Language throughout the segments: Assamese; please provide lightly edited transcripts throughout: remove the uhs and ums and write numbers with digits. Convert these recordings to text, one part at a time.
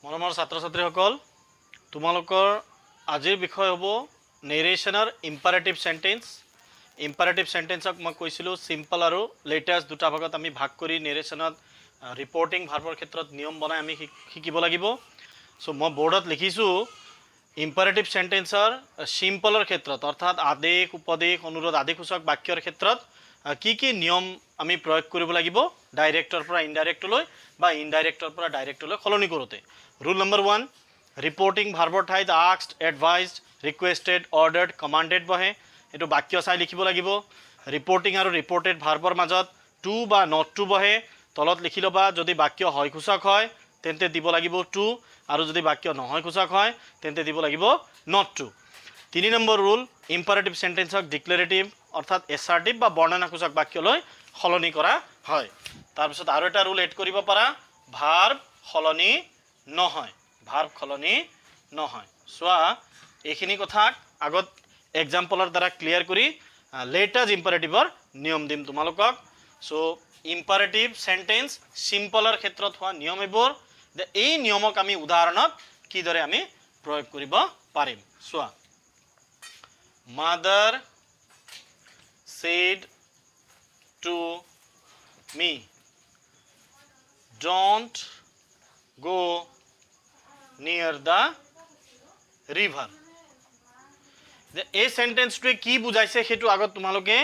মৰমৰ ছাত্ৰ ছাত্ৰীসকল তোমালোকৰ আজিৰ বিষয় হ'ব নেৰেশ্যনৰ ইম্পাৰেটিভ সেন্টেন্স। ইম্পাৰেটিভ সেন্টেন্সক মই কৈছিলো সিম্পল আৰু লেটেষ্ট দুটা ভাগত আমি ভাগ কৰি নেৰেশ্যনত ৰিপৰ্টিং ভাৰ্বৰ ক্ষেত্ৰত নিয়ম বনাই আমি শিকিব লাগিব। সো মই বোৰ্ডত লিখিছো ইম্পাৰেটিভ সেন্টেন্সৰ সিম্পলৰ ক্ষেত্ৰত অৰ্থাৎ আদেশ উপদেশ অনুৰোধ আদিসূচক বাক্যৰ ক্ষেত্ৰত কি নিয়ম আমি প্ৰয়োগ কৰিব লাগিব ডাইৰেক্টৰ পৰা ইনডাইৰেক্টলৈ বা ইনডাইৰেক্টৰ পৰা ডাইৰেক্টলৈ সলনি কৰোঁতে। Rule number 1, reporting ভাৰ্বৰ ঠাইত asked, advised, requested, ordered, commanded বহে। এটো বাক্য চাই লিখিব লাগিব। ৰিপৰ্টিং আৰু ৰিপৰ্টেড ভাৰ্বৰ মাজত to বা not to বহে। তলত লিখি লবা যদি বাক্য হয় সূচক হয় তেন্তে দিব লাগিব to আৰু যদি বাক্য নহয় সূচক হয় তেন্তে দিব লাগিব not to। 3 number rule imperative সেন্টেন্সক declarative অৰ্থাৎ এসাৰ্টিভ বা বৰ্ণনাসূচক বাক্যলৈ সলনি কৰা হয়। তাৰ পিছত আৰু এটা ৰুল এড কৰিব পাৰা ভাৰ্ব সলনি নহয়, ভাৰ্ব সলনি নহয়। সোয়া এইখিনি কথা আগত এক্সাম্পলৰ দ্বাৰা ক্লিয়াৰ কৰি লেটেষ্ট ইম্পাৰেটিভৰ নিয়ম দিম তোমালোকক। সো ইম্পাৰেটিভ সেন্টেন্স সিম্পলৰ ক্ষেত্ৰত হোৱা নিয়ম এইবোৰ এই নিয়মক আমি উদাহৰণত কিদৰে আমি প্ৰয়োগ কৰিব পাৰিম। সোয়া Mother said to me, don't go near the river. এই সেন্টেন্সটোৱে কি বুজাইছে সেইটো আগত তোমালোকে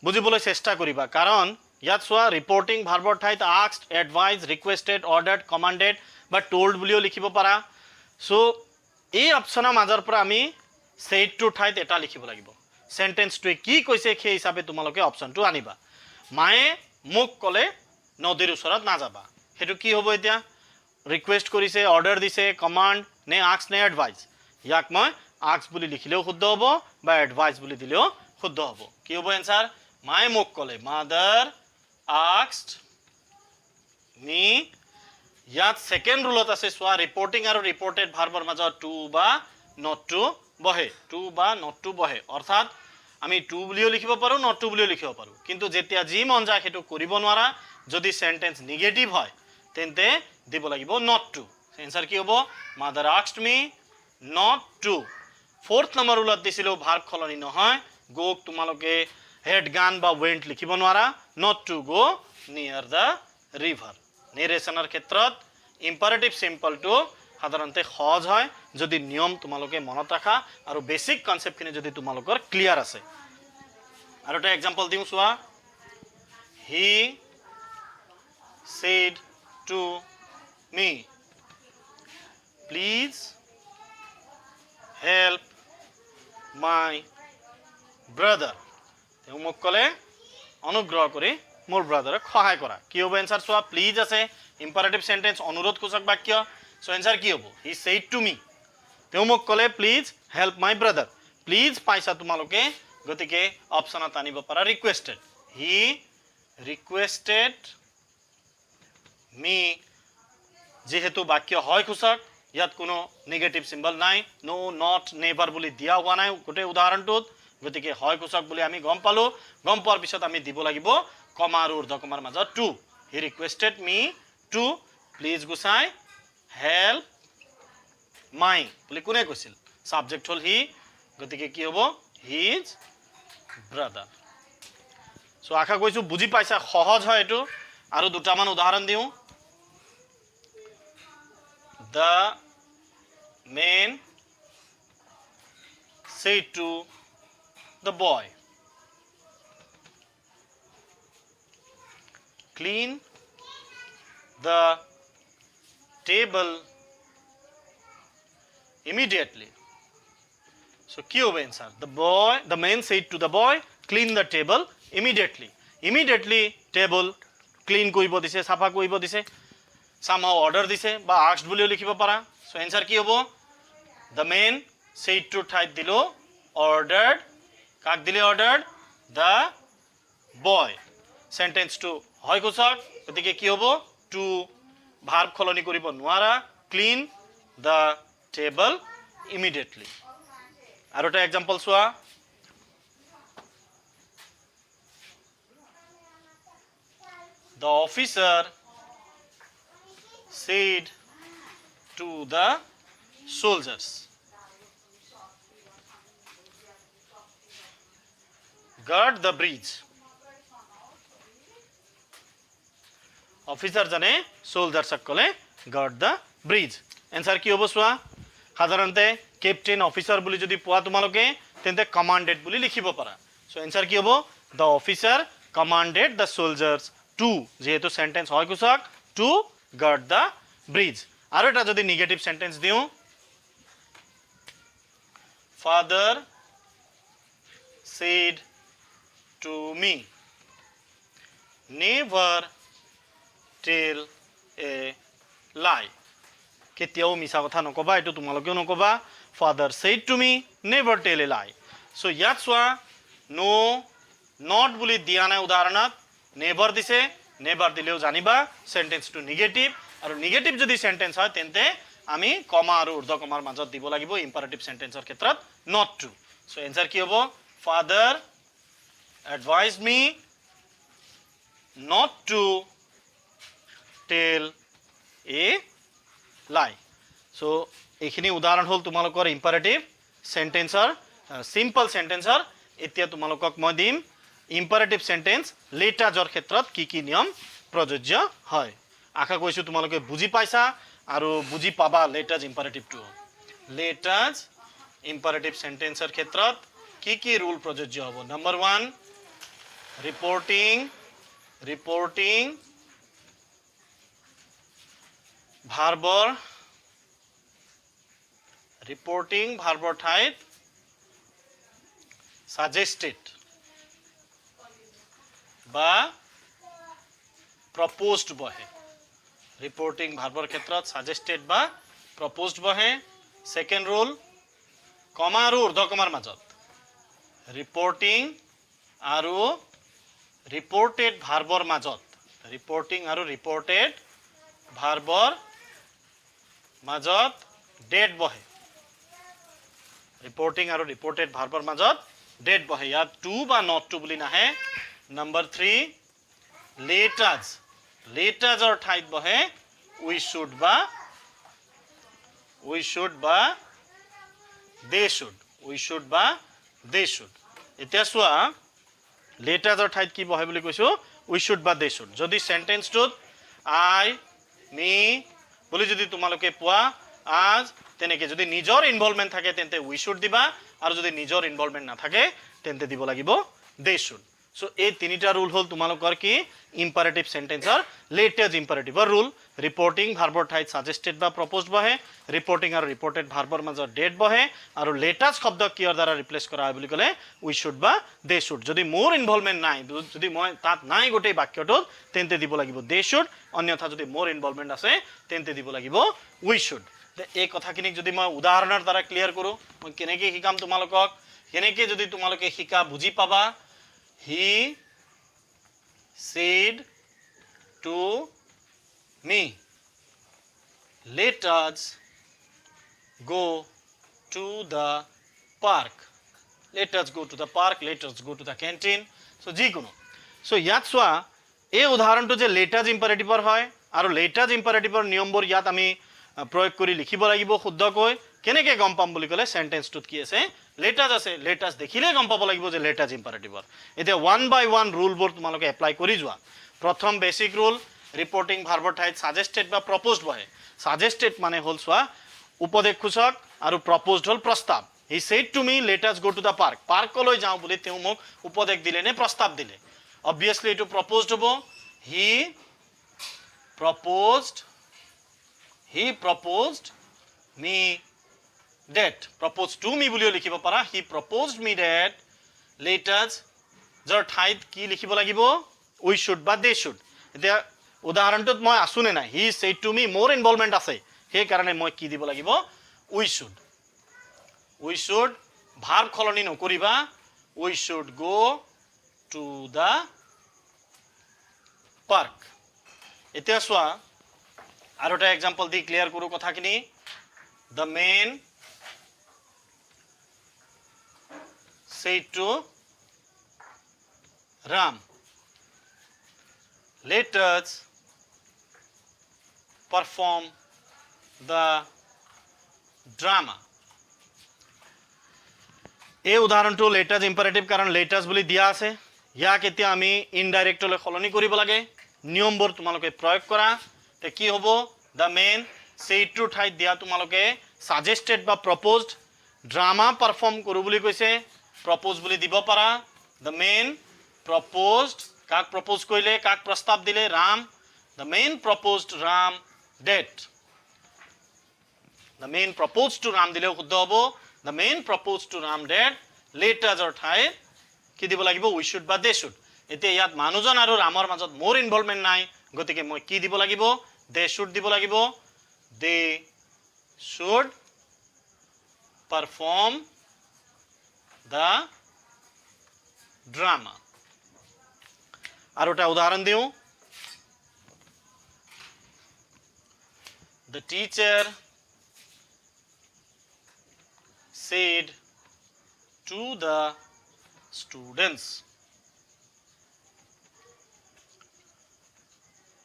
বুজিবলৈ চেষ্টা কৰিবা, কাৰণ ইয়াত চোৱা ৰিপৰ্টিং ভাৰ্বৰ ঠাইত asked, advised, requested, ordered, commanded বা told বুলিও লিখিব পাৰা। সো এই অপচনৰ মাজৰ পৰা আমি said to ঠাইত এটা লিখিব লাগিব। সেন্টেন্সটোৱে কি কৈছে সেই হিচাপে তোমালোকে অপচনটো আনিবা। মায়ে মোক ক'লে নদীৰ ওচৰত নাযাবা, সেইটো কি হ'ব এতিয়া? ৰিকুৱেষ্ট কৰিছে, অৰ্ডাৰ দিছে, কমান্ড নে আস্ক নে এডভাইস? ইয়াক মই আস্ক বুলি লিখিলেও শুদ্ধ হ'ব বা এডভাইস বুলি দিলেও শুদ্ধ হ'ব। কি হ'ব এনসাৰ? মায়ে মোক ক'লে, মাদাৰ আস্কড মি। ইয়াত সেকেন্ড ৰুলত আছে চোৱা ৰিপৰ্টিং আৰু ৰিপৰ্টেড ভাৰ্বৰ মাজত টু বা নট টু বহে, টু বা নট টু বহে। অৰ্থাৎ আমি টু বুলিও লিখিব পাৰো নট টু বুলিও লিখিব পাৰো, কিন্তু যেতিয়া যি মন যায় সেইটো কৰিব নোৱাৰা। যদি সেন্টেন্স নিগেটিভ হয় তেন্তে দিব লাগিব not to। এনসাৰ কি হ'ব? Mother asked me not to। 4th number ৰুলত দিছিলো ভাৰ্ব সলনি নহয়, গো তোমালোকে হেড গান বা went লিখিব নোৱাৰা, not to go near the river। নেৰেশ্যনৰ ক্ষেত্ৰত ইম্পাৰেটিভ সিম্পলটো সাধাৰণতে সহজ হয় যদি নিয়ম তোমালোকে মনত ৰাখা আৰু বেসিক কনসেপ্টখিনি যদি তোমালোকৰ ক্লিয়াৰ আছে। আৰু এটা এক্সাম্পল দিওঁ চোৱা he said to me, please help my brother। তেওঁ মোক ক'লে অনুগ্ৰহ কৰি মোৰ ব্ৰাদাৰক সহায় কৰা। কি হ'ব এনসাৰ চোৱা প্লিজ আছে ইম্পাৰেটিভ সেন্টেন্স অনুৰোধসূচক বাক্য। সো এনসার কি হ'ব? he said to me। তেওঁ মোক ক'লে please help my brother. Please পাইছা তোমালোকে, গতিকে অপচনত আনিব পাৰা ৰিকুৱেষ্টেড। he requested me। যেহেতু বাক্য হয় সূচক ইয়াত কোনো নেগেটিভ সিম্বল নাই, নো নট নেভাৰ বুলি দিয়া হোৱা নাই গোটেই উদাহৰণটোত, গতিকে হয় সূচক বুলি আমি গম পালো। গম পোৱাৰ পিছত আমি দিব লাগিব কমা আৰু ঊৰ্ধ্ব কমাৰ মাজত টু। He requested me to please গুচাই হেল্প মাই বুলি কোনে কৈছিল? সাবজেক্ট হ'ল হি, গতিকে কি হ'ব? His brother. সো আশা কৰিছো বুজি পাইছা, সহজ হয় এইটো। আৰু দুটামান উদাহৰণ দিওঁ। The man said to the boy, clean the table immediately। So কি হবে answer? The man said to the boy, clean the table immediately। Immediately table clean কৰিব দিছে, সাফা কৰিব দিছে। somehow order দিছে বা asked বুলিও লিখিব পাৰা। সো এনসার কি হ'ব? the man said to ঠাইত দিলো ordered, কাক দিলে ordered? the boy। সেন্টেন্সটো হয় সূচক, গতিকে কি হ'ব? to ভার্ব সলনি কৰিব নোৱাৰা, clean the table immediately। আৰু এটা এক্সাম্পল চোৱা the officer said to the soldiers. Guard the bridge. Officer jane soldiers সকলে guard the bridge. Answer কি হ'ব চোৱা সাধাৰণতে captain officer বুলি যদি পোৱা তোমালোকে তেন্তে commanded বুলি লিখিব পাৰা. So answer কি হ'ব the officer commanded the soldiers to যেহেতু sentence হয় কুশক to guard the bridge. আৰু এটা যদি negative sentence দিও father said to me never tell a lie. কেতিয়াও মিছা কথা নকবা এটো তোমালোকেও নকবা father said to me never tell a lie. So ইয়াত চোৱা no not বুলি দিয়া নাই উদাহৰণত never দিছে never দিলেও জানিবা sentence to negative আৰু negative যদি sentence হয় তেন্তে আমি কমা আৰু ঊৰ্ধ্ব কমাৰ মাজত দিব লাগিব imperative sentenceৰ ক্ষেত্ৰত not to. So answer কি হ'ব father advised me not to tell a lie. So এইখিনি উদাহৰণ হ'ল তোমালোকৰ imperative sentenceৰ simple sentenceৰ এতিয়া তোমালোকক মই দিম imperative sentence লেটাজৰ ক্ষেত্ৰত কি কি নিয়ম প্ৰযোজ্য হয় আশা কৰিছো তোমালোকে বুজি পাইছা আৰু বুজি পাবা লেটাজ imperative টো লেটাজ imperative sentenceৰ ক্ষেত্ৰত কি কি ৰুল প্ৰযোজ্য হ'ব নম্বৰ 1 reporting ভাৰ্বৰ ঠাইত suggested বা proposed বহে reporting ভাৰ্বৰ ক্ষেত্ৰত suggested বা proposed বহে second rule কমা আৰু ঊৰ্ধ্ব কমাৰ মাজত reporting আৰু reported ভাৰ্বৰ মাজত reporting আৰু reported ভাৰ্বৰ মাজত dead বহে reporting আৰু reported ভাৰ্বৰ মাজত dead বহে ইয়াত to বা not to বুলি নাহে number 3 লেটাজৰ ঠাইত বহে we should বা they should এতিয়া চোৱা লেটাজৰ ঠাইত কি বহে বুলি কৈছো we should বা they should যদি সেন্টেন্সটোত I me বুলি যদি তোমালোকে পোৱা আজ তেনেকে যদি নিজৰ ইনভলভমেন্ট থাকে তেন্তে we should দিবা আৰু যদি নিজৰ ইনভলভমেন্ট না থাকে তেন্তে দিব লাগিব they should. So এই তিনিটা রুল হল তোমালোকৰ কি ইম্পাৰেটিভ সেন্টেন্সৰ লেটেজ ইম্পাৰেটিভৰ ৰুল ৰিপৰ্টিং ভাৰ্বৰ ঠাইত সাজেস্টেড বা প্ৰপোজড বহে ৰিপৰ্টিং আৰু ৰিপৰ্টেড ভাৰ্বৰ মাজত ডেড বহে আৰু লেটেজ শব্দ কিৰ দ্বাৰা ৰিপ্লেস কৰা হয় বুলি কলে উই শুড বা দে শুড যদি মোৰ ইনভলভমেন্ট নাই যদি মই তাত নাই গোটেই বাক্যটোত তেন্তে দিব লাগিব দে শুড অন্যথা যদি মোৰ ইনভলভমেন্ট আছে তেন্তে দিব লাগিব উই শুড এই কথাখিনিক যদি মই উদাহৰণৰ দ্বাৰা ক্লিয়াৰ কৰো মই কেনেকৈ শিকাম তোমালোকক কেনেকৈ যদি তোমালোকে শিকা বুজি পাবা He said to me, let us go to the park. Let us go to the park, let us go to the canteen. So, jikono. So, yat swa, এই উদাহৰণটো যে লেটাজ ইম্পাৰেটিভৰ হয় আৰু লেটাজ ইম্পাৰেটিভৰ নিয়মবোৰ ইয়াত আমি প্ৰয়োগ কৰি লিখিব লাগিব শুদ্ধকৈ কেনেকৈ গম পাম বুলি কলে সেন্টেন্সটোত কি আছে লেটাজ আছে লেটাজ দেখিলে গম পাব লাগিব যে লেটাজ ইম্পাৰেটিভৰ এতিয়া 1 বাই 1 ৰুলবোৰ তোমালোকে এপ্লাই কৰি যোৱা প্ৰথম বেসিক ৰুল ৰিপৰ্টিং ভাৰ্বৰ ঠাইত সাজেস্টেড বা প্ৰপোজড বহে সাজেস্টেড মানে হল চোৱা উপদেশসূচক আৰু প্ৰপোজড হল প্ৰস্তাৱ he said to me let us go to the park পাৰ্কলৈ যাওঁ বুলি তেওঁ মোক উপদেশ দিলে নে প্ৰস্তাৱ দিলে obviously এটো প্ৰপোজড হ'ব হি proposed me that proposed to me বুলিও লিখিব পাৰা he proposed me that let us জৰ ঠাইত কি লিখিব লাগিব we should বা they should এতিয়া উদাহৰণটোত মই আছো নে নাই he said to me more involvement আছে সেই কাৰণে মই কি দিব লাগিব we should ভাৰ্ব খলনি নকৰিবা we should go to the park এতিয়া চোৱা আৰু এটা एग्जांपल দি ক্লিয়াৰ কৰো কথাখিনি the man said to Ram let us perform the drama. এই উদাহৰণটো লেটাৰ্ছ ইম্পাৰেটিভ কাৰণ লেটাৰ্ছ বুলি দিয়া আছে ইয়াক এতিয়া আমি ইনডাইৰেক্টলৈ সলনি কৰিব লাগে নিয়মবোৰ তোমালোকে প্ৰয়োগ কৰা তে কি হ'ব the main সেইটোৰ ঠাইত দিয়া তোমালোকে suggested বা proposed drama perform কৰো বুলি কৈছে propose বুলি দিব পাৰা the main proposed কাক propose কৰিলে কাক প্ৰস্তাৱ দিলে Ram the main proposed ram date the main proposed to ram দিলেও শুদ্ধ হ'ব the main proposed to ram date letters or ঠাইত কি দিব লাগিব we should বা they should এতিয়া ইয়াত মানুহজন আৰু ৰামৰ মাজত মোৰ ইনভলভমেন্ট নাই গতিকে মই কি দিব লাগিব they should দিব লাগিব they should perform the drama আৰু এটা উদাহৰণ দিও the teacher said to the students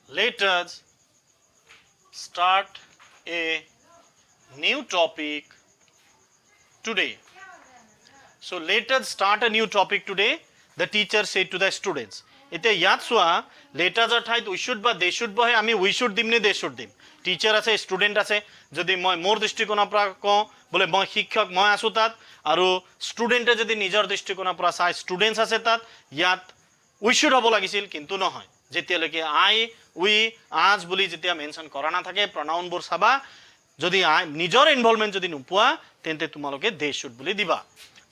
let us start a new topic today so let us start a new topic today the teacher said to the students এতিয়া ইয়াত চোৱা লেটাৰ্ছৰ ঠাইত উই শুড বা দে শুড বহে আমি উই শুড দিম নে দে শুড দিম টিচাৰ আছে ষ্টুডেণ্ট আছে যদি মই মোৰ দৃষ্টিকোণৰ পৰা কওঁ বোলে মই শিক্ষক মই আছো তাত আৰু ষ্টুডেণ্টে যদি নিজৰ দৃষ্টিকোণৰ পৰা চাই ষ্টুডেণ্টছ আছে তাত ইয়াত উই শুড হ'ব লাগিছিল কিন্তু নহয় যেতিয়ালৈকে আই উই আজ বুলি যেতিয়া মেনশ্যন কৰা নাথাকে প্ৰনাউনবোৰ চাবা যদি নিজৰ ইনভলভমেণ্ট যদি নোপোৱা তেন্তে তোমালোকে দে শুড বুলি দিবা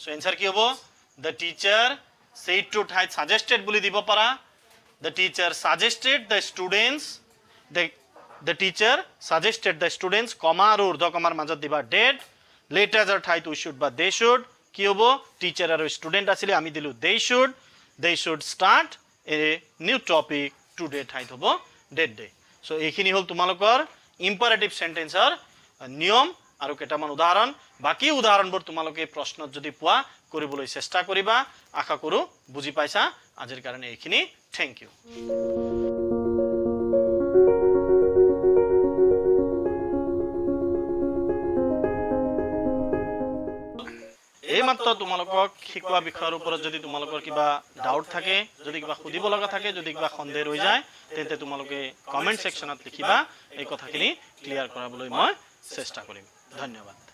চ' এনচাৰ কি হ'ব দ্য টিচাৰ said to ঠাইত suggested বুলি দিব পাৰা the teacher suggested the students the teacher suggested the students কমা আৰু উৰ্ধ কমাৰ মাজত দিবা did লেটাৰ্ছৰ ঠাইত we should বা they should কি হ'ব টিচাৰ আৰু ষ্টুডেণ্ট আছিল আমি দিলো they should start a new topic today ঠাইত হ'ব that day so এইখিনি হ'ল তোমালোকৰ ইম্পাৰেটিভ সেন্টেন্সৰ নিয়ম আৰু কেইটামান উদাহৰণ বাকি উদাহৰণবোৰ তোমালোকে প্ৰশ্নত যদি পোৱা কৰিবলৈ চেষ্টা কৰিবা আশা কৰো বুজি পাইছা আজিৰ কাৰণে এইখিনি থ্যাংক ইউ এই মাত্ৰ তোমালোকক শিকোৱা বিষয়ৰ ওপৰত যদি তোমালোকৰ কিবা ডাউট থাকে যদি কিবা খুদিব লগা থাকে যদি কিবা সন্দেহ হৈ যায় তেন্তে তোমালোকে কমেন্ট সেকশনত লিখিবা এই কথাখিনি ক্লিয়াৰ কৰাবলৈ মই চেষ্টা কৰিম ধন্যবাদ